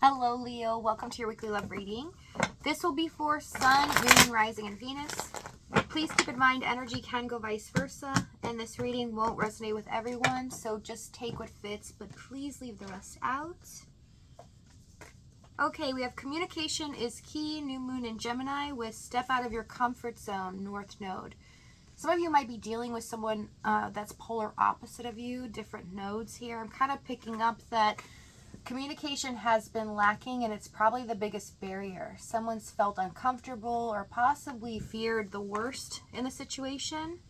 Hello, Leo. Welcome to your weekly love reading. This will be for Sun, Moon, Rising, and Venus. Please keep in mind energy can go vice versa, and this reading won't resonate with everyone, so just take what fits, but please leave the rest out. Okay, we have communication is key, new moon in Gemini with step out of your comfort zone, North Node. Some of you might be dealing with someone that's polar opposite of you, different nodes here. I'm kind of picking up that communication has been lacking, and it's probably the biggest barrier. Someone's felt uncomfortable or possibly feared the worst in the situation.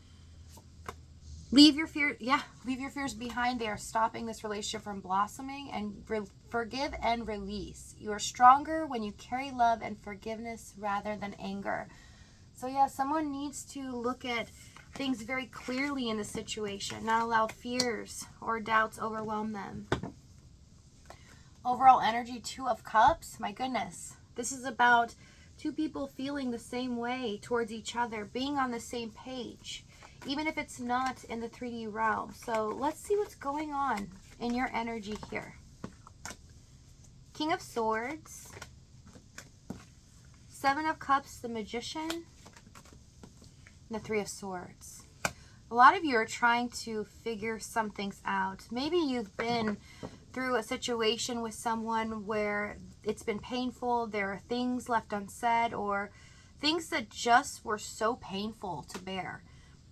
Leave your fears behind. They are stopping this relationship from blossoming, and forgive and release. You are stronger when you carry love and forgiveness rather than anger. So yeah, someone needs to look at things very clearly in the situation, not allow fears or doubts overwhelm them. Overall energy, 2 of Cups. My goodness. This is about 2 people feeling the same way towards each other, being on the same page, even if it's not in the 3D realm. So let's see what's going on in your energy here. King of Swords. 7 of Cups, the Magician. And the 3 of Swords. A lot of you are trying to figure some things out. Maybe you've been through a situation with someone where it's been painful, there are things left unsaid, or things that just were so painful to bear.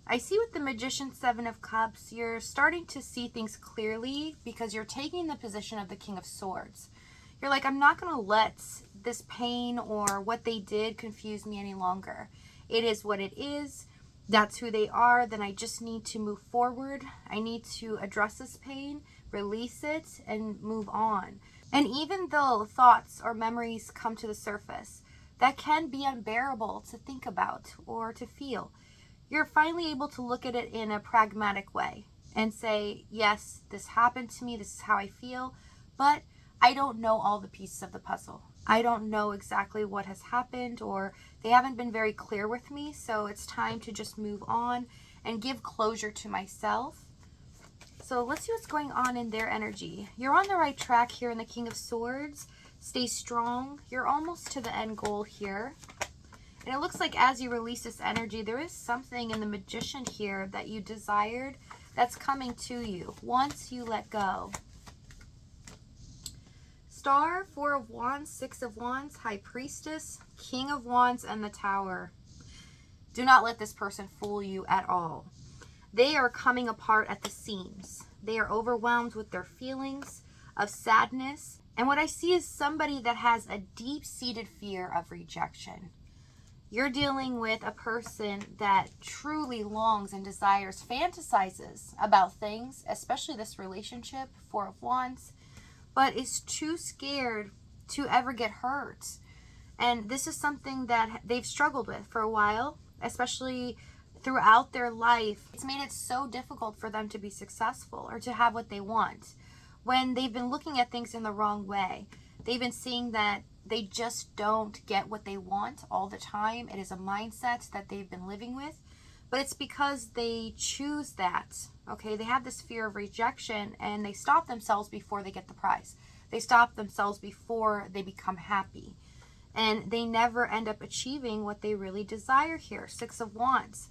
I see with the Magician, 7 of Cups, you're starting to see things clearly because you're taking the position of the King of Swords. You're like, I'm not going to let this pain or what they did confuse me any longer. It is what it is. That's who they are. Then I just need to move forward. I need to address this pain, release it, and move on. And even though thoughts or memories come to the surface, that can be unbearable to think about or to feel. You're finally able to look at it in a pragmatic way and say, yes, this happened to me, this is how I feel, but I don't know all the pieces of the puzzle. I don't know exactly what has happened, or they haven't been very clear with me, so it's time to just move on and give closure to myself. So let's see what's going on in their energy. You're on the right track here in the King of Swords. Stay strong. You're almost to the end goal here. And it looks like as you release this energy, there is something in the Magician here that you desired that's coming to you once you let go. Star, 4 of Wands, 6 of Wands, High Priestess, King of Wands, and the Tower. Do not let this person fool you at all. They are coming apart at the seams. They are overwhelmed with their feelings of sadness. And what I see is somebody that has a deep-seated fear of rejection. You're dealing with a person that truly longs and desires, fantasizes about things, especially this relationship, 4 of Wands, but is too scared to ever get hurt. And this is something that they've struggled with for a while, especially throughout their life. It's made it so difficult for them to be successful or to have what they want when they've been looking at things in the wrong way. They've been seeing that they just don't get what they want all the time. It is a mindset that they've been living with, but it's because they choose that. Okay, they have this fear of rejection, and they stop themselves before they get the prize. They stop themselves before they become happy, and they never end up achieving what they really desire here. 6 of Wands.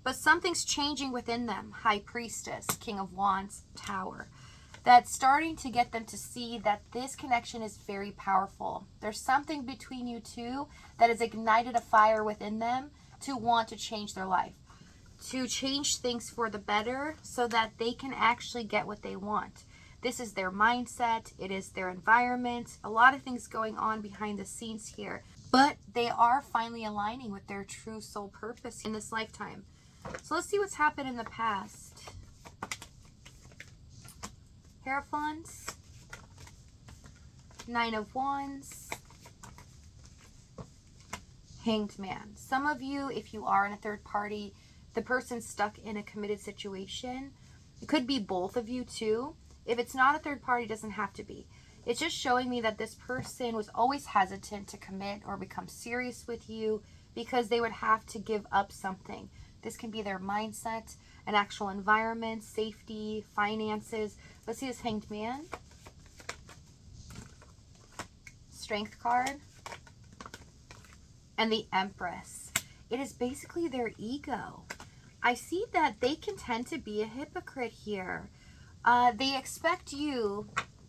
But something's changing within them. High Priestess, King of Wands, Tower. That's starting to get them to see that this connection is very powerful. There's something between you two that has ignited a fire within them to want to change their life, to change things for the better so that they can actually get what they want. This is their mindset. It is their environment. A lot of things going on behind the scenes here, but they are finally aligning with their true soul purpose in this lifetime. So let's see what's happened in the past. Hierophant, 9 of Wands, Hanged Man. Some of you, if you are in a third party, the person's stuck in a committed situation. It could be both of you too. If it's not a third party, it doesn't have to be. It's just showing me that this person was always hesitant to commit or become serious with you because they would have to give up something. This can be their mindset, an actual environment, safety, finances. Let's see this Hanged Man. Strength card, and the Empress. It is basically their ego. I see that they can tend to be a hypocrite here. They expect you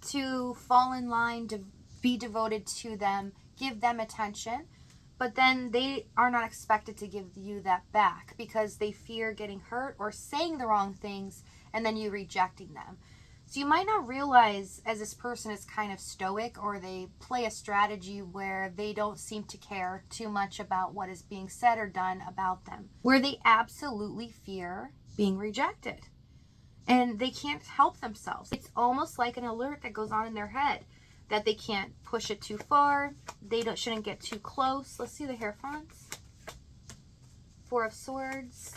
to fall in line, to be devoted to them, give them attention, but then they are not expected to give you that back because they fear getting hurt or saying the wrong things and then you rejecting them. So you might not realize as this person is kind of stoic, or they play a strategy where they don't seem to care too much about what is being said or done about them, where they absolutely fear being rejected and they can't help themselves. It's almost like an alert that goes on in their head that they can't push it too far. They shouldn't get too close. Let's see the Hierophants. Four of Swords,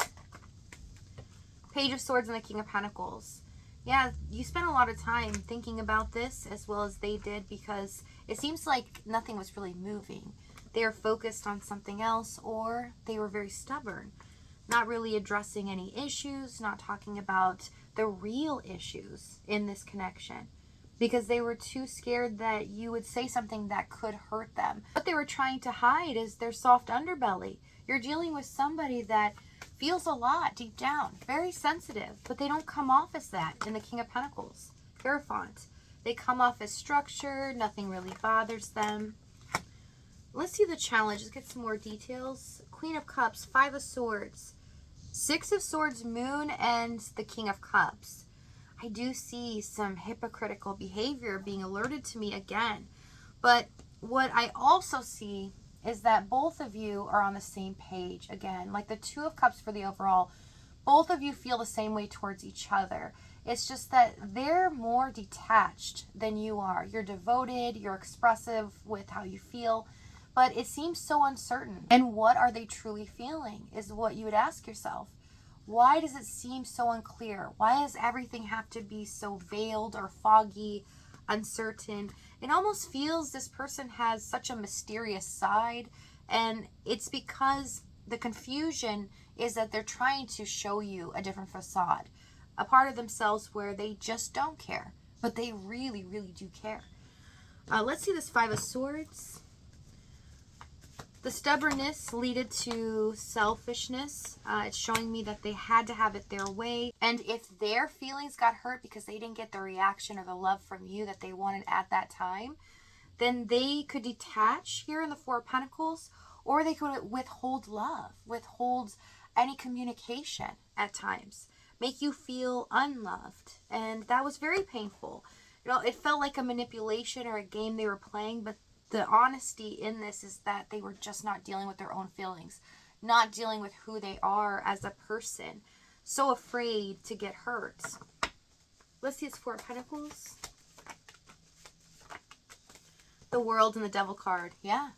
Page of Swords, and the King of Pentacles. Yeah, you spent a lot of time thinking about this as well as they did, because it seems like nothing was really moving. They were focused on something else, or they were very stubborn, not really addressing any issues, not talking about the real issues in this connection, because they were too scared that you would say something that could hurt them. What they were trying to hide is their soft underbelly. You're dealing with somebody that feels a lot deep down, very sensitive, but they don't come off as that in the King of Pentacles. Hierophant. They come off as structured, nothing really bothers them. Let's see the challenge. Let's get some more details. Queen of Cups, Five of Swords, Six of Swords, Moon, and the King of Cups. I do see some hypocritical behavior being alerted to me again. But what I also see is that both of you are on the same page again. Like the Two of Cups for the overall, both of you feel the same way towards each other. It's just that they're more detached than you are. You're devoted, you're expressive with how you feel, but it seems so uncertain. And what are they truly feeling is what you would ask yourself. Why does it seem so unclear? Why does everything have to be so veiled or foggy, uncertain? It almost feels this person has such a mysterious side, and it's because the confusion is that they're trying to show you a different facade, a part of themselves where they just don't care, but they really, really do care. Let's see this Five of Swords. The stubbornness leaded to selfishness. It's showing me that they had to have it their way. And if their feelings got hurt because they didn't get the reaction or the love from you that they wanted at that time, then they could detach here in the Four of Pentacles, or they could withhold love, withhold any communication at times, make you feel unloved. And that was very painful. You know, it felt like a manipulation or a game they were playing, but the honesty in this is that they were just not dealing with their own feelings, not dealing with who they are as a person, so afraid to get hurt. Let's see, it's Four of Pentacles. The World and the Devil card. Yeah.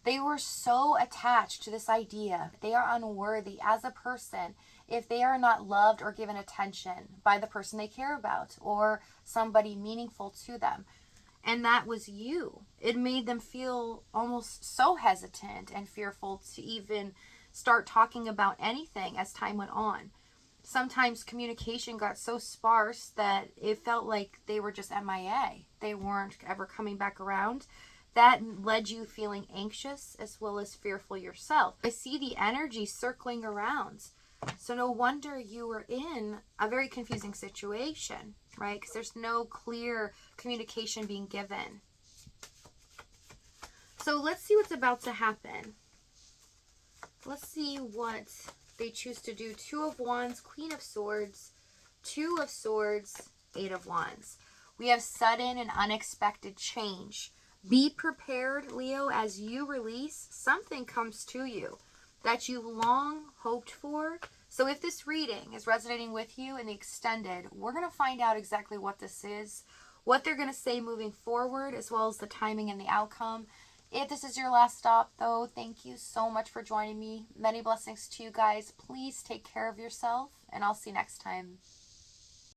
They were so attached to this idea. They are unworthy as a person if they are not loved or given attention by the person they care about or somebody meaningful to them. And that was you. It made them feel almost so hesitant and fearful to even start talking about anything as time went on. Sometimes communication got so sparse that it felt like they were just MIA. They weren't ever coming back around. That led you feeling anxious as well as fearful yourself. I see the energy circling around. So no wonder you were in a very confusing situation, right? Because there's no clear communication being given. So let's see what's about to happen. Let's see what they choose to do. Two of Wands, Queen of Swords, Two of Swords, Eight of Wands. We have sudden and unexpected change. Be prepared, Leo, as you release, something comes to you that you've long hoped for. So if this reading is resonating with you in the extended, we're going to find out exactly what this is, what they're going to say moving forward, as well as the timing and the outcome. If this is your last stop, though, thank you so much for joining me. Many blessings to you guys. Please take care of yourself, and I'll see you next time.